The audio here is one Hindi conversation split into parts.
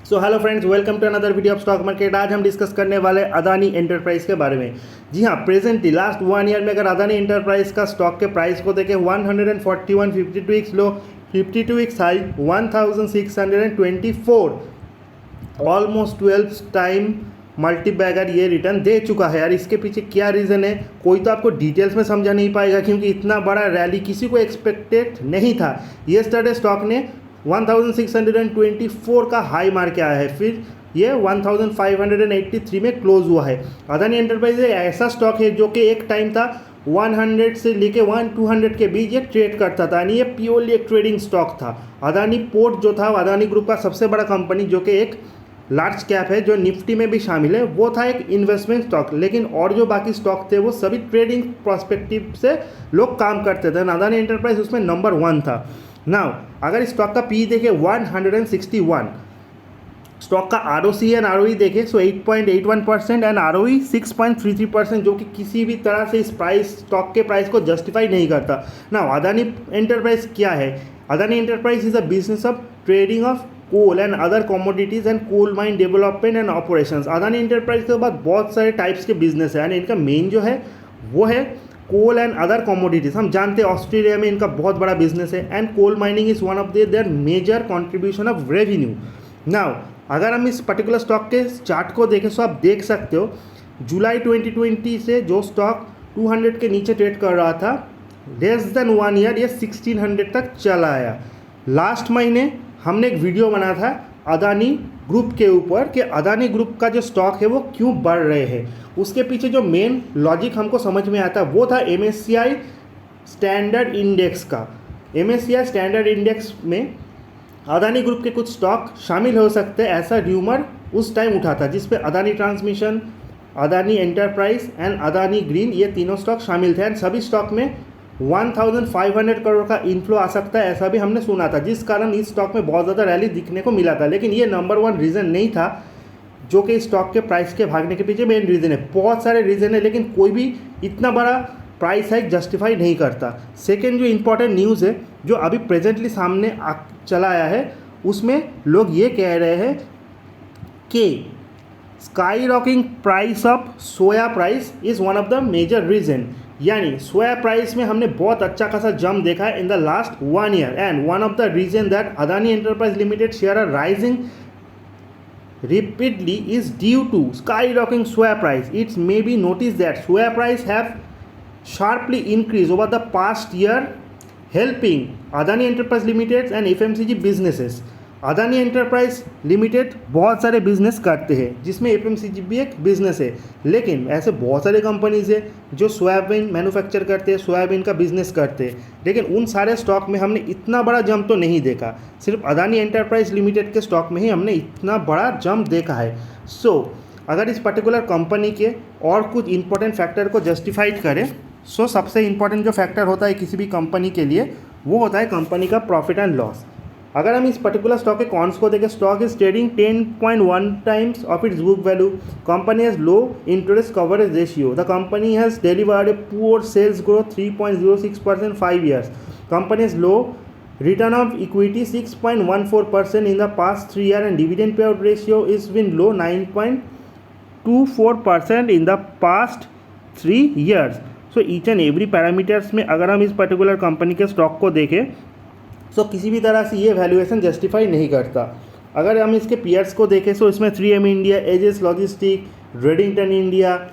So hello friends, welcome to another video of stock market. आज हम डिस्कस करने वाले अदानी एंटरप्राइज के बारे में। जी हाँ, प्रेजेंटली लास्ट 1 ईयर में अगर अदानी एंटरप्राइज का स्टॉक के प्राइस को देखें 141, 52 weeks low, 52 weeks high 1624, almost 12 time multibagger ये रिटर्न दे चुका है। यार इसके पीछे क्या रीज़न है, कोई तो आपको डिटेल्स में समझा नहीं पाएगा, क्योंकि इतना बड़ा रैली किसी को एक्सपेक्टेड नहीं था। येस्टरडे स्टॉक ने 1624 का हाई मार के आया है, फिर ये 1583 में क्लोज हुआ है। अदानी एंटरप्राइज एक ऐसा स्टॉक है जो कि एक टाइम था 100 से लेके 200 के बीच ये ट्रेड करता था, यानी ये प्योरली एक ट्रेडिंग स्टॉक था। अदानी पोर्ट जो था, अदानी ग्रुप का सबसे बड़ा कंपनी जो कि एक लार्ज कैप है, जो निफ्टी में भी शामिल है, वो था एक इन्वेस्टमेंट स्टॉक। लेकिन और जो बाकी स्टॉक थे वो सभी ट्रेडिंग पर्सपेक्टिव से लोग काम करते थे। अदानी एंटरप्राइज उसमें नंबर 1 था। नाउ अगर स्टॉक का पी देखें 161, स्टॉक का आरओसी एंड आरओई देखें सो 8.81% एंड आरओई 6.33%, जो कि किसी भी तरह से इस स्टॉक के प्राइस को जस्टिफाई नहीं करता। नाउ अदानी एंटरप्राइज क्या है? Adani Enterprise is a business of trading of coal and other commodities and coal mine development and operations. Adani Enterprise के बाद बहुत सारे टाइप्स के बिजनेस है, यानी इनका मेन जो है वो है कोल एंड अदर कमोडिटीज़। हम जानते हैं ऑस्ट्रेलिया में इनका बहुत बड़ा बिजनेस है, and coal mining is one of their major contribution of revenue. Now अगर हम इस पर्टिकुलर स्टॉक के चार्ट को देखें तो आप देख सकते हो जुलाई 2020 से जो स्टॉक 200 के नीचे ट्रेड कर रहा था, लेस देन 1 ईयर ये 1600 तक चला आया। लास्ट महीने हमने एक वीडियो बनाया था अदानी ग्रुप के ऊपर कि अदानी ग्रुप का जो स्टॉक है वो क्यों बढ़ रहे हैं। उसके पीछे जो मेन लॉजिक हमको समझ में आता वो था MSCI स्टैंडर्ड इंडेक्स का। MSCI स्टैंडर्ड इंडेक्स में अदानी ग्रुप के कुछ स्टॉक शामिल हो सकते हैं, ऐसा र्यूमर उस टाइम उठा था, जिस पे Adani transmission, Adani enterprise and Adani green ये तीनों स्टॉक शामिल थे। एंड सभी स्टॉक में 1500 करोड़ का इनफ्लो आ सकता है, ऐसा भी हमने सुना था, जिस कारण इस स्टॉक में बहुत ज़्यादा रैली दिखने को मिला था। लेकिन ये नंबर 1 रीज़न नहीं था जो कि स्टॉक के प्राइस के भागने के पीछे मेन रीज़न है। बहुत सारे रीज़न है, लेकिन कोई भी इतना बड़ा प्राइस हाइक जस्टिफाई नहीं करता। सेकेंड जो इंपॉर्टेंट न्यूज़ है जो अभी प्रेजेंटली सामने चला आया है, उसमें लोग ये कह रहे हैं कि sky rocking price of soya price is one of the major reason. यानी सोया प्राइस में हमने बहुत अच्छा खासा जंप देखा है in the last 1 year, and one of the reason that Adani Enterprise limited share are rising rapidly is due to skyrocketing soya price. It may be noticed that soya price have sharply increased over the past year, helping Adani Enterprise Limited and FMCG businesses. Adani Enterprise limited बहुत सारे बिजनेस करते हैं, जिसमें FMCG भी एक बिजनेस है। लेकिन ऐसे बहुत सारे कंपनीज है जो सोयाबीन मैन्युफैक्चर करते हैं, सोयाबीन का बिजनेस करते हैं, लेकिन उन सारे स्टॉक में हमने इतना बड़ा जंप तो नहीं देखा। सिर्फ अदानी एंटरप्राइज लिमिटेड के स्टॉक में ही हमने इतना बड़ा जंप देखा है। अगर इस पर्टिकुलर कंपनी के और कुछ इंपॉर्टेंट फैक्टर को जस्टिफाइड करें, सबसे इंपॉर्टेंट जो फैक्टर होता है किसी भी कंपनी के लिए वो होता है कंपनी का प्रॉफिट एंड लॉस। अगर हम इस पर्टिकुलर स्टॉक के कॉन्स को देखें, stock is trading 10.1 times of its book value. Company has low interest coverage ratio. The company has delivered a poor sales growth 3.06% 5 years. Company has low return of equity 6.14% in the past 3 years, and dividend pay out ratio is been low 9.24% in the past 3 years. So each and every parameters में अगर हम इस पर्टिकुलर कंपनी के स्टॉक को देखें किसी भी तरह से ये वैल्यूएशन जस्टिफाई नहीं करता। अगर हम इसके पीयर्स को देखें इसमें 3M India, Aegis Logistic, Redington India,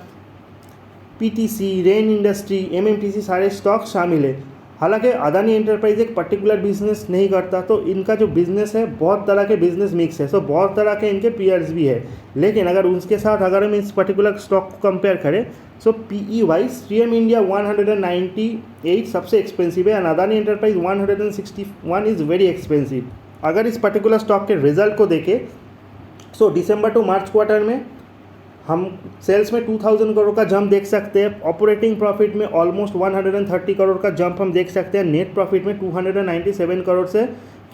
PTC, Rain Industry, MMTC सारे स्टॉक शामिल है। हालांकि अदानी एंटरप्राइज एक पर्टिकुलर बिजनेस नहीं करता, तो इनका जो बिजनेस है बहुत तरह के बिजनेस मिक्स है, बहुत तरह के इनके पीयर्स भी है। लेकिन अगर उसके साथ अगर हम इस पर्टिकुलर स्टॉक को कंपेयर करें PE वाइज 3M इंडिया 198 सबसे एक्सपेंसिव है, and Adani enterprise 161 is very expensive. अगर इस पर्टिकुलर स्टॉक के रिजल्ट को देखें दिसंबर टू मार्च क्वार्टर में हम सेल्स में 2000 करोड़ का जंप देख सकते हैं, ऑपरेटिंग प्रॉफिट में ऑलमोस्ट 130 करोड़ का जंप हम देख सकते हैं, नेट प्रॉफिट में 297 करोड़ से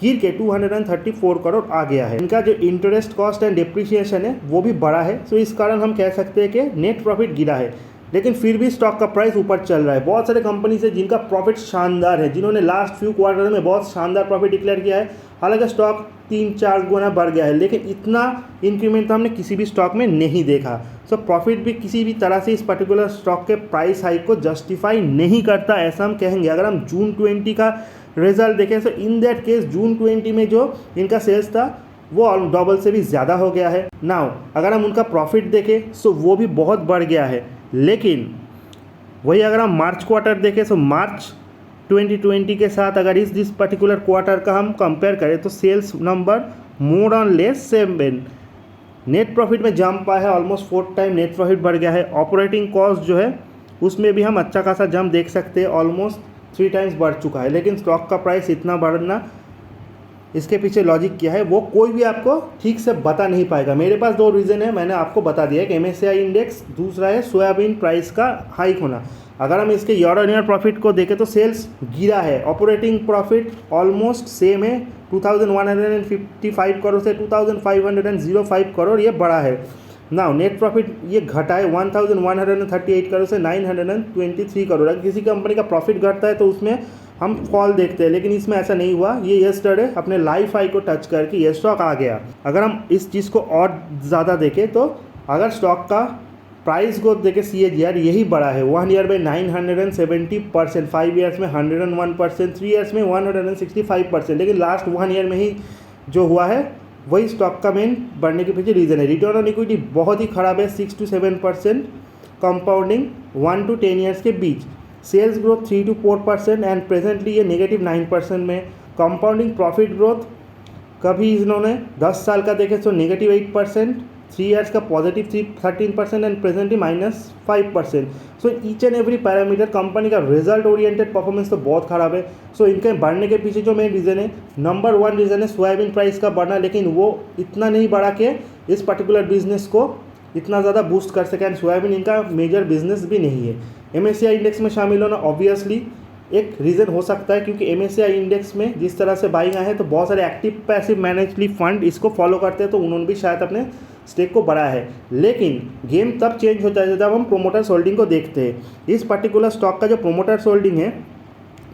गिर के 234 करोड़ आ गया है। इनका जो इंटरेस्ट कॉस्ट एंड डिप्रिसिएशन है वो भी बड़ा है, इस कारण हम कह सकते हैं कि नेट प्रॉफिट गिरा है। लेकिन फिर भी स्टॉक का प्राइस ऊपर चल रहा है। बहुत सारे कंपनीज है जिनका प्रॉफिट शानदार है, जिन्होंने लास्ट फ्यू क्वार्टर में बहुत शानदार प्रॉफिट डिक्लेयर किया है। हालांकि स्टॉक 3-4 गुना बढ़ गया है, लेकिन इतना इंक्रीमेंट तो हमने किसी भी स्टॉक में नहीं देखा। सो प्रॉफिट भी किसी भी तरह से इस पर्टिकुलर स्टॉक के प्राइस हाइक को जस्टिफाई नहीं करता, ऐसा हम कहेंगे। अगर हम जून 20 का रिजल्ट देखें तो इन दैट केस जून 20 में जो इनका सेल्स था वो डबल से भी ज़्यादा हो गया है। नाउ अगर हम उनका प्रॉफिट देखें तो वो भी बहुत बढ़ गया है, लेकिन वही अगर हम मार्च क्वार्टर देखें तो मार्च 2020 के साथ अगर इस पर्टिकुलर क्वार्टर का हम कंपेयर करें तो sales number more or less same. Net profit में जंप आया है, ऑलमोस्ट 4 टाइम नेट प्रॉफिट बढ़ गया है। ऑपरेटिंग कॉस्ट जो है उसमें भी हम अच्छा खासा जंप देख सकते हैं, ऑलमोस्ट 3 टाइम्स बढ़ चुका है। लेकिन स्टॉक का प्राइस इतना बढ़ना, इसके पीछे लॉजिक क्या है वो कोई भी आपको ठीक से बता नहीं पाएगा। मेरे पास 2 रीज़न है, मैंने आपको बता दिया है कि MSCI इंडेक्स, दूसरा है सोयाबीन प्राइस का हाइक होना। अगर हम इसके ईयर ऑन ईयर प्रॉफिट को देखें तो सेल्स गिरा है, ऑपरेटिंग प्रॉफिट ऑलमोस्ट सेम है, 2155 करोड़ से 2505 करोड़ ये बढ़ा है। नाउ नेट प्रॉफिट ये घटा है 1138 करोड़ से 923 करोड़। अगर किसी कंपनी का प्रॉफिट घटता है तो उसमें हम फॉल देखते हैं, लेकिन इसमें ऐसा नहीं हुआ। ये यस्टरडे अपने लाइफ हाई को टच करके ये स्टॉक आ गया। अगर हम इस चीज़ को और ज़्यादा देखें तो अगर स्टॉक का प्राइस ग्रोथ देखें CAGR यही बड़ा है, 1 ईयर में 970%, 5 ईयर्स में 101%, 3 ईयर्स में 165%। लेकिन लास्ट 1 ईयर में ही जो हुआ है वही स्टॉक का मेन बढ़ने के पीछे रीज़न है। रिटर्न ऑन इक्विटी बहुत ही ख़राब है, 6 to 7% कंपाउंडिंग 1 to 10 ईयर्स के बीच। Sales growth 3 to 4% and presently ये -9% में। कंपाउंडिंग प्रॉफिट ग्रोथ कभी इन्होंने 10 साल का देखे तो -8%, 3 ईयर्स का +13% and presently -5%। So each and every parameter company का रिजल्ट ओरिएंटेड परफॉर्मेंस तो बहुत ख़राब है। सो इनके बढ़ने के पीछे जो मेन रीज़न है, नंबर 1 रीज़न है सोयाबीन प्राइस का बढ़ना, लेकिन वो इतना नहीं बढ़ा के इस पर्टिकुलर बिजनेस को इतना ज़्यादा बूस्ट कर सके। एंड सोयाबीन इनका मेजर बिजनेस भी नहीं है। MSCI इंडेक्स में शामिल होना ऑब्वियसली एक रीज़न हो सकता है, क्योंकि MSCI इंडेक्स में जिस तरह से बाइंग आए हैं तो बहुत सारे एक्टिव पैसिव मैनेजली फंड इसको फॉलो करते हैं, तो उन्होंने भी शायद अपने स्टेक को बढ़ाया है। लेकिन गेम तब चेंज होता है जब हम प्रोमोटर्स होल्डिंग को देखते हैं। इस पर्टिकुलर स्टॉक का जो प्रोमोटर्स होल्डिंग है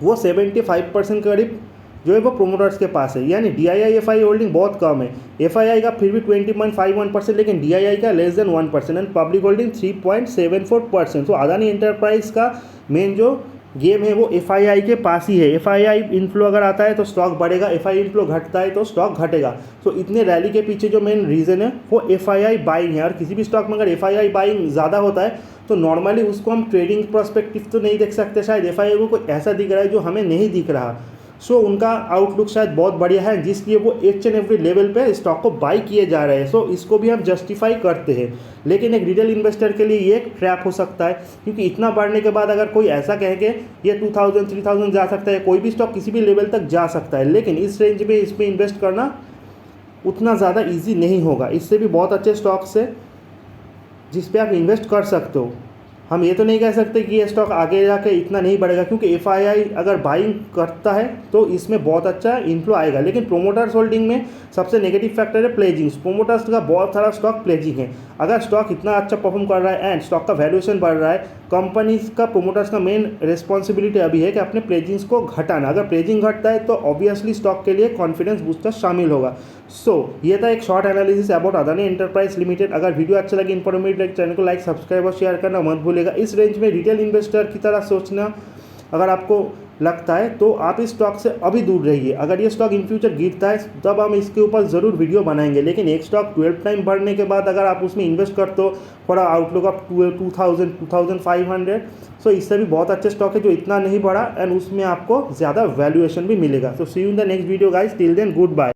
वो 75% के करीब जो है वो प्रोमोटर्स के पास है, यानी DII FII होल्डिंग बहुत कम है। FII का फिर भी 20.51%, लेकिन DII का less than 1% and public holding 3.74%। तो अदानी एंटरप्राइज का मेन जो गेम है वो FII के पास ही है। FII इनफ्लो अगर आता है तो स्टॉक बढ़ेगा, FII इनफ्लो घटता है तो स्टॉक घटेगा। तो इतने रैली के पीछे जो मेन रीज़न है वो FII बाइंग है। और किसी भी स्टॉक में अगर FII बाइंग ज़्यादा होता है तो नॉर्मली उसको हम ट्रेडिंग पर्सपेक्टिव तो नहीं देख सकते, शायद FII को कोई ऐसा दिख रहा है जो हमें नहीं दिख रहा। सो उनका आउटलुक शायद बहुत बढ़िया है, जिसलिए वो ईच एंड एवरी लेवल पे स्टॉक को बाई किए जा रहे हैं। सो इसको भी हम जस्टिफाई करते हैं। लेकिन एक रिटेल इन्वेस्टर के लिए ये एक ट्रैप हो सकता है, क्योंकि इतना बढ़ने के बाद अगर कोई ऐसा कहे कि ये 2000-3000 जा सकता है, कोई भी स्टॉक किसी भी लेवल तक जा सकता है, लेकिन इस रेंज में इसमें इन्वेस्ट करना उतना ज़्यादा ईजी नहीं होगा। इससे भी बहुत अच्छे स्टॉक्स है जिस पे आप इन्वेस्ट कर सकते हो। हम ये तो नहीं कह सकते कि ये स्टॉक आगे जाके इतना नहीं बढ़ेगा, क्योंकि FII अगर बाइंग करता है तो इसमें बहुत अच्छा इनफ्लो आएगा। लेकिन प्रोमोटर्स होल्डिंग में सबसे नेगेटिव फैक्टर है प्लेजिंग्स। प्रोमोटर्स का बहुत सारा स्टॉक प्लेजिंग है। अगर स्टॉक इतना अच्छा परफॉर्म कर रहा है एंड स्टॉक का वैल्यूएशन बढ़ रहा है, कंपनीज का प्रोमोटर्स का मेन रिस्पॉन्सिबिलिटी अभी है कि अपने प्लेजिंग्स को घटाना। अगर प्लेजिंग घटता है तो ऑब्वियसली स्टॉक के लिए कॉन्फिडेंस बूस्टर शामिल होगा। सो ये था एक short analysis about Adani Enterprise limited. अगर वीडियो अच्छा लगे, इन्फॉर्मेटिव लगे, चैनल को लाइक, सब्सक्राइब और शेयर करना मत भूलिएगा। इस रेंज में रिटेल इन्वेस्टर की तरह सोचना अगर आपको लगता है तो आप इस स्टॉक से अभी दूर रहिए। अगर ये स्टॉक इन फ्यूचर गिरता है तब हम इसके ऊपर ज़रूर वीडियो बनाएंगे। लेकिन एक स्टॉक 12 टाइम बढ़ने के बाद अगर आप उसमें इन्वेस्ट करते हो फॉर आउटलुक ऑफ 2000-2500, सो इससे भी बहुत अच्छे स्टॉक है जो इतना नहीं बढ़ा एंड उसमें आपको ज़्यादा वैल्यूएशन भी मिलेगा। So see you in the next video guys, till then good bye.